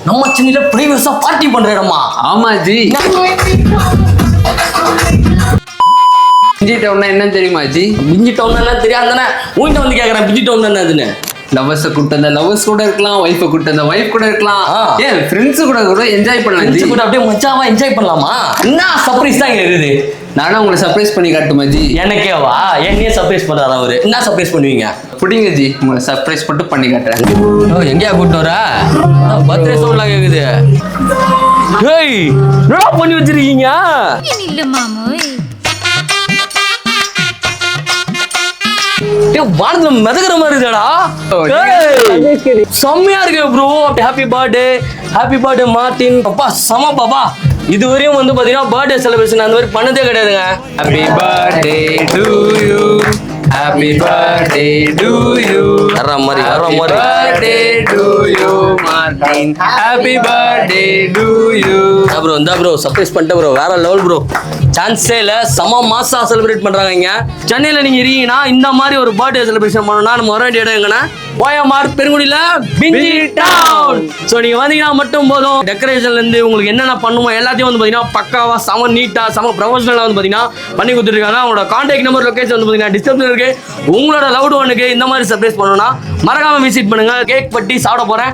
நம்ம சென்னையில பிரைவேஸா பார்ட்டி பண்ற இடமா? ஆமா ஜி. பிஞ்சி டவுன்னா என்னன்னு தெரியுமா ஜி? பிஞ்சி டவுன் என்ன தெரியாது தானே? உன்கிட்ட வந்து கேக்குறேன் பிஞ்சி டவுன் என்னதுன்னு. லவ்வர்ஸை கூட்டு அந்த லவ்வர்ஸ் கூட இருக்கலாம், ஒய்ஃபை கூட்டு அந்த ஒய்ஃப் கூட இருக்கலாம், ஏன் ஃப்ரெண்ட்ஸ் கூட என்ஜாய் பண்ணலாம் ஜி. கூட அப்படியே மச்சாவா என்ஜாய் பண்ணலாமா? என்ன சர்ப்ரைஸ் தான் இங்க இருக்குது. நானும் உங்களை சர்ப்ரைஸ் பண்ணி காட்டுமா ஜி? எனக்கேவா? என்னையே சர்ப்ரைஸ் பண்றாரு அவரு. என்ன சர்ப்ரைஸ் பண்ணுவீங்க? புடிங்க ஜி, உங்களை சர்ப்ரைஸ் மட்டும் பண்ணி காட்டுறேன். எங்கேயா கூட்டு வர? பர்த்டே சவுண்ட்லாம் கேக்குது. ஏய் என்னடா பண்ணி வச்சிருக்கீங்க? இல்ல மாமோய். வானத்துல மிதக்கிற மாதிரி இருக்குடா. செம்மையா இருக்கு ப்ரோ. Happy birthday Martin. அப்பா செம பாப்பா. இதுவரையும் வந்து பாத்தீங்கன்னா பர்த்டே செலிப்ரேஷன் அந்த மாதிரி பண்ணதே கிடையாதுங்க. Happy birthday to you, happy birthday to you, வர்ற மாதிரி birthday to you Martin, happy birthday to you. Bro இந்த ப்ரோ சர்ப்ரைஸ் பண்ணிட்டேன் ப்ரோ. வேற லெவல் ப்ரோ. சான்ஸே இல்ல. செம மாசா செலிப்ரேட் பண்றாங்க இங்க சென்னையில. நீங்க இருக்கீங்கன்னா இந்த மாதிரி ஒரு பர்த்டே செலிப்ரேஷன் பண்ணணும்னா நம்ம வர வேண்டிய இடம் எங்கன்னா கோயமார் பெருங்குடியில பிஞ்சி டவுன். ஸோ நீங்க வந்தீங்கன்னா மட்டும் போதும். டெக்கரேஷன்ல இருந்து உங்களுக்கு என்னென்ன பண்ணுமோ எல்லாத்தையும் வந்து பாத்தீங்கன்னா பக்காவா செம நீட்டா செம ப்ரொஃபஷனலா வந்து பாத்தீங்கன்னா பண்ணி கொடுத்துருக்காங்க. அவங்களோட கான்டாக்ட் நம்பர் லொகேஷன் வந்து பாத்தீங்கன்னா டிஸ்கிரிப்ஷன்ல இருக்கு. உங்களோட லவ்டு ஒன்னுக்கு இந்த மாதிரி சர்ப்ரைஸ் பண்ணணும்னா மறக்காம விசிட் பண்ணுங்க. கேக் பட்டி சாப்பிட போறேன்.